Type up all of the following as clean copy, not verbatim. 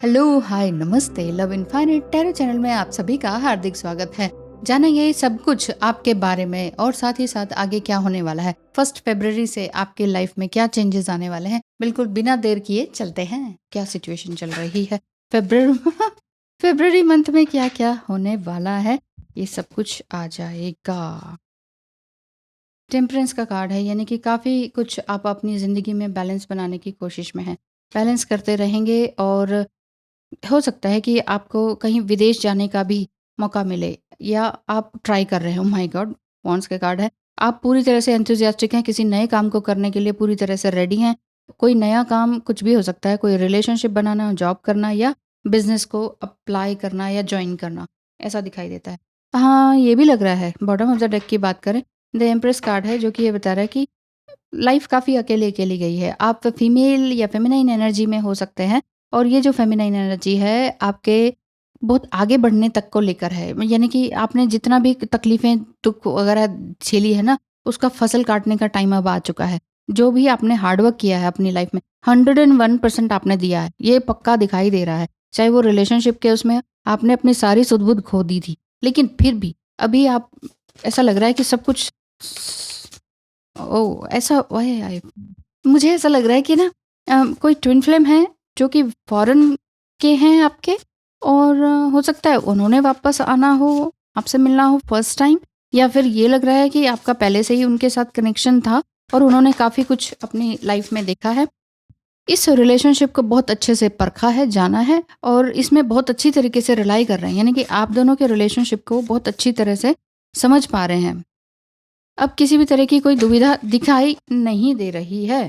Hello, हाय, नमस्ते। Love infinite tarot channel में आप सभी का हार्दिक स्वागत है। जानेंगे सब कुछ आपके बारे में और साथ ही साथ आगे क्या होने वाला है। 1 फरवरी से आपके लाइफ में क्या चेंजेस आने वाले हैं। बिल्कुल बिना देर किए चलते हैं। क्या सिचुएशन चल रही है फेब्रवरी फेब्रवरी मंथ में क्या क्या होने वाला है, ये सब कुछ आ जाएगा। टेम्परेंस का कार्ड है, यानी कि काफ़ी कुछ आप अपनी ज़िंदगी में बैलेंस बनाने की कोशिश में हैं। बैलेंस करते रहेंगे और हो सकता है कि आपको कहीं विदेश जाने का भी मौका मिले या आप ट्राई कर रहे हो। माय गॉड, वॉन्ड्स के कार्ड है। आप पूरी तरह से एंथुसियास्टिक हैं, किसी नए काम को करने के लिए पूरी तरह से रेडी हैं। कोई नया काम कुछ भी हो सकता है, कोई रिलेशनशिप बनाना, जॉब करना या बिजनेस को अप्लाई करना या ज्वाइन करना, ऐसा दिखाई देता है। हाँ, ये भी लग रहा है। बॉटम ऑफ द डेक की बात करें, द एम्प्रेस कार्ड है जो कि ये बता रहा है कि लाइफ काफ़ी अकेली-अकेली गई है। आप फीमेल या फेमिनाइन एनर्जी में हो सकते हैं और ये जो फेमिनाइन एनर्जी है आपके बहुत आगे बढ़ने तक को लेकर है। यानी कि आपने जितना भी तकलीफ़ें, दुःख वगैरह झेली है ना, उसका फसल काटने का टाइम अब आ चुका है। जो भी आपने हार्ड वर्क किया है अपनी लाइफ में, 101% आपने दिया है। ये पक्का दिखाई दे रहा है। चाहे वो रिलेशनशिप के उसमें आपने अपनी सारी सुध-बुध खो दी थी। लेकिन फिर भी अभी आप, ऐसा लग रहा है कि सब कुछ ओह! ऐसा ओए आए मुझे ऐसा लग रहा है कि ना कोई ट्विन फ्लेम है जो कि फ़ॉरेन के हैं आपके और हो सकता है उन्होंने वापस आना हो, आपसे मिलना हो फर्स्ट टाइम, या फिर ये लग रहा है कि आपका पहले से ही उनके साथ कनेक्शन था और उन्होंने काफ़ी कुछ अपनी लाइफ़ में देखा है। इस रिलेशनशिप को बहुत अच्छे से परखा है, जाना है और इसमें बहुत अच्छी तरीके से रिलाई कर रहे हैं। यानी कि आप दोनों के रिलेशनशिप को बहुत अच्छी तरह से समझ पा रहे हैं। अब किसी भी तरह की कोई दुविधा दिखाई नहीं दे रही है।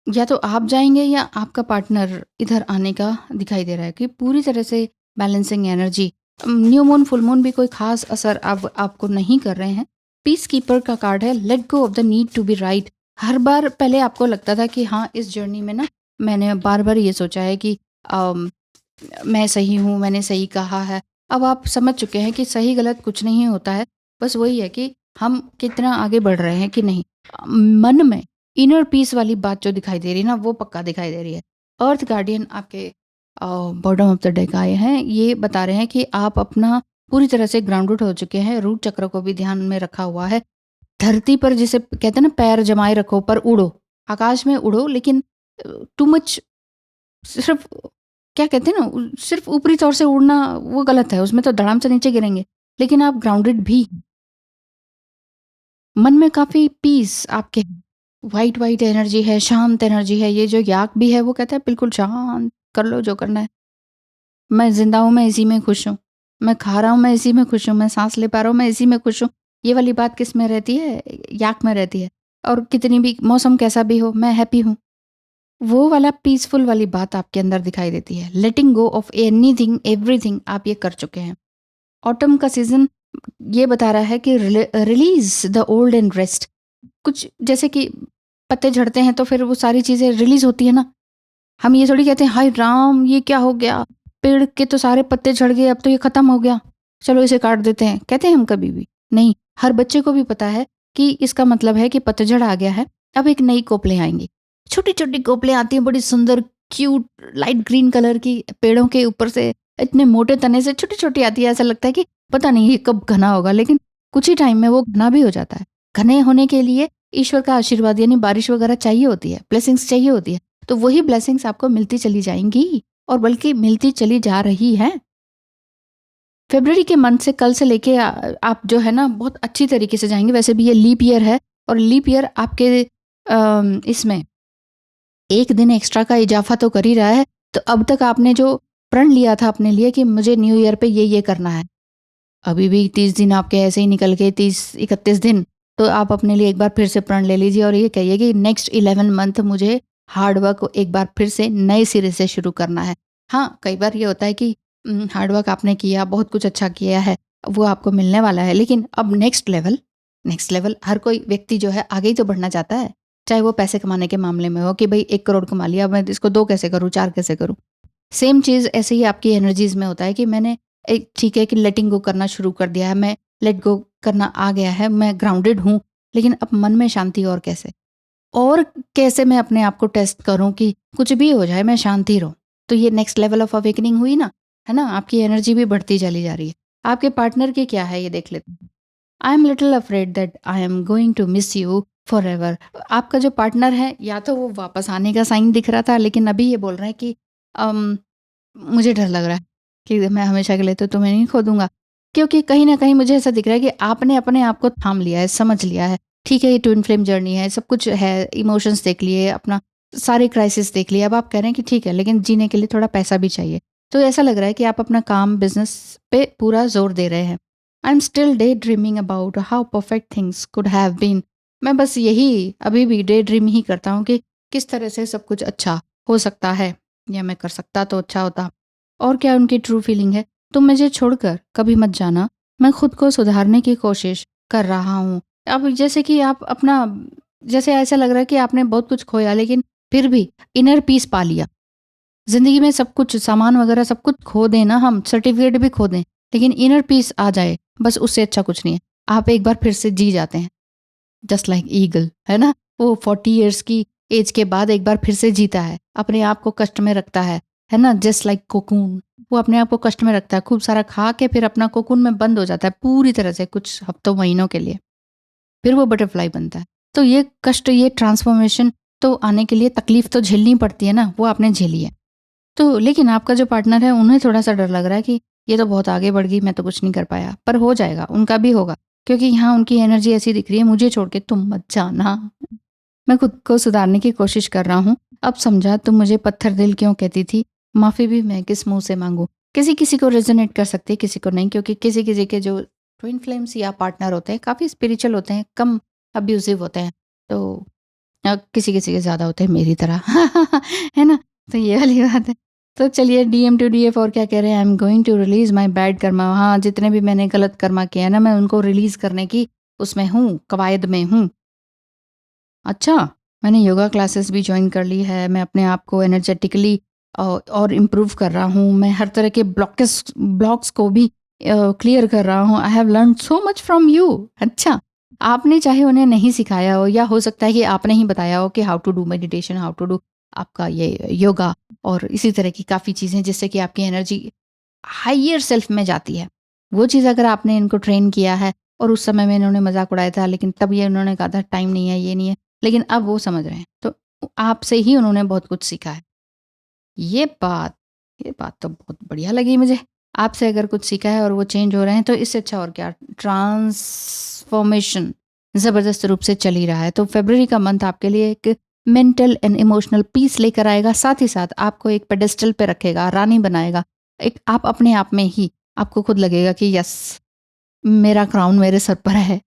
या तो आप जाएँगे या आपका पार्टनर इधर आने का दिखाई दे रहा है कि पूरी तरह से balancing energy. New moon, full moon भी कोई ख़ास असर अब आपको नहीं कर रहे हैं। पीस कीपर का कार्ड है, let go of the need to be right. हर बार पहले आपको लगता था कि हाँ, इस जर्नी में ना मैंने बार-बार ये सोचा है कि अम, मैं सही हूँ, मैंने सही कहा है। अब आप समझ चुके हैं कि सही-गलत कुछ नहीं होता है। बस वही है कि हम कितना आगे बढ़ रहे हैं कि नहीं। मन में इनर पीस वाली बात जो दिखाई दे रही है ना, वो पक्का दिखाई दे रही है। अर्थ गार्डियन आपके बॉटम ऑफ द डेक आए हैं। ये बता रहे हैं कि आप अपना पूरी तरह से ग्राउंडेड हो चुके हैं। रूट चक्र को भी ध्यान में रखा हुआ है। धरती पर जिसे कहते हैं ना, पैर जमाए रखो पर उड़ो। आकाश में उड़ो, लेकिन टू मच सिर्फ़, क्या कहते हैं ना, सिर्फ़ ऊपरी तौर से उड़ना वो गलत है, उसमें तो धड़ाम से नीचे गिरेंगे। लेकिन आप ग्राउंडेड भी, मन में काफ़ी पीस आपके, व्हाइट एनर्जी है, शांत एनर्जी है। ये जो याक भी है वो कहता है बिल्कुल शांत, कर लो जो करना है। मैं ज़िंदा हूँ, मैं इसी में खुश हूँ। मैं खा रहा हूँ, मैं इसी में खुश हूँ। मैं साँस ले पा रहा हूँ, मैं इसी में खुश हूँ। ये वाली बात किस में रहती है? याक में रहती है। और कितनी भी मौसम कैसा भी हो, मैं हैप्पी हूँ। वो वाला पीसफुल वाली बात आपके अंदर दिखाई देती है। लेटिंग गो ऑफ एनीथिंग, एवरीथिंग आप ये कर चुके हैं। ऑटम का सीज़न ये बता रहा है कि release the old and rest. कुछ जैसे कि पत्ते झड़ते हैं तो फिर वो सारी चीज़ें रिलीज़ होती है ना। हम ये थोड़ी कहते हैं हाय राम! ये क्या हो गया? पेड़ के तो सारे पत्ते झड़ गए, अब तो ये खत्म हो गया। चलो इसे काट देते हैं। कहते हैं हम कभी भी? नहीं, हर बच्चे को भी पता है कि इसका मतलब है कि पतझड़ आ गया है, अब एक नई कोपलें आएँगी। छोटी-छोटी कोपलें आती हैं, बड़ी सुंदर, क्यूट, लाइट ग्रीन कलर की, पेड़ों के ऊपर से इतने मोटे तने से छोटी-छोटी आती है। ऐसा लगता है कि पता नहीं ये कब घना होगा, लेकिन कुछ ही टाइम में वो घना भी हो जाता है। घने होने के लिए ईश्वर का आशीर्वाद यानी बारिश वगैरह चाहिए होती है, ब्लेसिंग्स चाहिए होती है। तो वही ब्लेसिंग्स आपको मिलती चली जाएँगी और बल्कि मिलती चली जा रही हैं। फ़रवरी के मंथ से, कल से लेके आप जो है ना बहुत अच्छी तरीके से जाएँगे। वैसे भी ये लीप ईयर है और लीप ईयर आपके इसमें 1 दिन एक्स्ट्रा का इज़ाफ़ा तो कर ही रहा है। तो अब तक आपने जो प्रण लिया था अपने लिए कि मुझे न्यू ईयर पे ये करना है, अभी भी 30 दिन आपके ऐसे ही निकल गए, 30-31 दिन। तो आप अपने लिए एक बार फिर से प्रण ले लीजिए और ये कहिए कि नेक्स्ट 11 मंथ मुझे हार्ड वर्क एक बार फिर से नए सिरे से शुरू करना है। हाँ, कई बार ये होता है कि हार्ड वर्क आपने किया, बहुत कुछ अच्छा किया है, वो आपको मिलने वाला है, लेकिन अब नेक्स्ट लेवल हर कोई व्यक्ति जो है आगे ही तो बढ़ना चाहता है। चाहे वो पैसे कमाने के मामले में हो कि भई 1 करोड़ कमा लिया, अब मैं इसको 2 कैसे करूँ, 4 कैसे करूँ? सेम चीज़ ऐसे ही आपकी एनर्जीज़ में होता है कि मैंने एक, ठीक है कि लेटिंग गो करना शुरू कर दिया है, मैं लेट गो करना आ गया है, मैं ग्राउंडेड हूँ, लेकिन अब मन में शांति और कैसे? और कैसे मैं अपने आप को टेस्ट करूँ कि कुछ भी हो जाए मैं शांति रहूँ। तो ये नेक्स्ट लेवल ऑफ अवेकनिंग हुई ना, है ना? आपकी एनर्जी भी बढ़ती चली जा रही है। आपके पार्टनर की क्या है ये देख लेते हैं। I am little afraid that I am going to miss you forever. आपका जो पार्टनर है या तो वो वापस आने का साइन दिख रहा था, लेकिन अभी ये बोल रहा है कि अम, मुझे डर लग रहा है कि मैं हमेशा के लिए तो तुम्हें नहीं खो दूँगा। क्योंकि कहीं न कहीं मुझे ऐसा दिख रहा है कि आपने अपने आप को थाम लिया है, समझ लिया है। ठीक है, ये ट्विन फ्लेम जर्नी है, सब कुछ है, इमोशंस देख लिए, अपना सारे क्राइसिस देख लिए। अब आप कह रहे हैं कि ठीक है, लेकिन जीने के लिए थोड़ा पैसा भी चाहिए। तो ऐसा लग रहा है कि आप अपना काम, बिज़नेस पे पूरा ज़ोर दे रहे हैं। I am still day dreaming about how perfect things could have been. मैं बस यही अभी भी डे ड्रीम ही करता हूँ कि किस तरह से सब कुछ अच्छा हो सकता है, या मैं कर सकता तो अच्छा होता। और क्या उनकी ट्रू फीलिंग है, तुम मुझे छोड़कर कभी मत जाना, मैं खुद को सुधारने की कोशिश कर रहा हूँ। अब जैसे कि आप अपना, जैसे ऐसा लग रहा है कि आपने बहुत कुछ खोया, लेकिन फिर भी इनर पीस पा लिया। ज़िंदगी में सब कुछ सामान वगैरह सब कुछ खो दें ना, हम सर्टिफ़िकेट भी खो दें, लेकिन इनर पीस आ जाए, बस उससे अच्छा कुछ नहीं है। आप एक बार फिर से जी जाते हैं, जस्ट लाइक ईगल, है ना? वो 40 इयर्स की एज के बाद एक बार फिर से जीता है, अपने आप को कष्ट में रखता है ना? जस्ट लाइक कोकून, वो अपने आप को कष्ट में रखता है, खूब सारा खा के फिर अपना कोकून में बंद हो जाता है पूरी तरह से कुछ हफ्तों, महीनों के लिए। फिर वो बटरफ्लाई बनता है। तो ये कष्ट, ये ट्रांसफ़ॉर्मेशन तो आने के लिए तकलीफ़ तो झेलनी पड़ती है ना, वो आपने झेली है। तो लेकिन आपका जो पार्टनर है, उन्हें थोड़ा-सा डर लग रहा है कि ये तो बहुत आगे बढ़ गई, मैं तो कुछ नहीं कर पाया। पर हो जाएगा, उनका भी होगा। क्योंकि यहाँ उनकी एनर्जी ऐसी दिख रही है, मुझे छोड़ के तुम मत जाना। मैं खुद को सुधारने की कोशिश कर रहा हूँ। अब समझा तुम मुझे पत्थर दिल क्यों कहती थी। माफ़ी भी मैं किस मुँह से माँगूँ। किसी-किसी को रेज़ोनेट कर सकती है, किसी को नहीं, क्योंकि किसी-किसी के जो ट्विन फ्लेम्स या पार्टनर होते हैं, काफ़ी स्पिरिचुअल होते हैं, कम अब्यूज़िव होते हैं। तो किसी-किसी के ज़्यादा होते हैं मेरी तरह। है ना? तो ये वाली बात है। तो चलिए डीएम टू डीएफ और क्या कह रहे हैं, I am going to release my bad karma. हाँ, जितने भी मैंने गलत कर्मा किए हैं ना, मैं उनको रिलीज़ करने की उसमें हूँ, कवायद में हूँ। अच्छा, मैंने योगा क्लासेस भी जॉइन कर ली है, मैं अपने आप को एनर्जेटिकली और इम्प्रूव कर रहा हूँ। मैं हर तरह के ब्लॉक्स को भी क्लियर कर रहा हूँ। I have learned so much from you. अच्छा, आपने चाहे उन्हें नहीं सिखाया हो, या हो सकता है कि आपने ही बताया हो कि how to do meditation, how to do आपका ये योगा और इसी तरह की काफ़ी चीज़ें, जिससे कि आपकी एनर्जी हायर सेल्फ में जाती है। वो चीज़ अगर आपने इनको ट्रेन किया है, और उस समय में इन्होंने मज़ाक उड़ाया था, लेकिन तब ये उन्होंने कहा था टाइम नहीं है, ये नहीं है, लेकिन अब वो समझ रहे हैं। तो आपसे ही उन्होंने बहुत कुछ सीखा है। ये बात ये बात तो बहुत बढ़िया लगी मुझे। आपसे अगर कुछ सीखा है और वो चेंज हो रहे हैं, तो इससे अच्छा और क्या। ट्रांसफ़ॉर्मेशन ज़बरदस्त रूप से चल ही रहा है। तो फ़रवरी का मंथ आपके लिए एक मेंटल एंड इमोशनल पीस लेकर आएगा, साथ ही साथ आपको एक पेडेस्टल पे रखेगा, रानी बनाएगा। एक आप अपने आप में ही आपको खुद लगेगा कि यस, मेरा क्राउन मेरे सर पर है।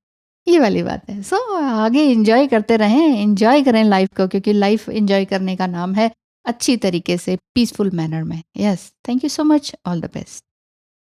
ये वाली बात है। सो आगे एन्जॉय करते रहें, एन्जॉय करें लाइफ़ को, क्योंकि लाइफ़ एन्जॉय करने का नाम है अच्छी तरीके से पीसफुल मैनर में। Yes, thank you so much, all the best.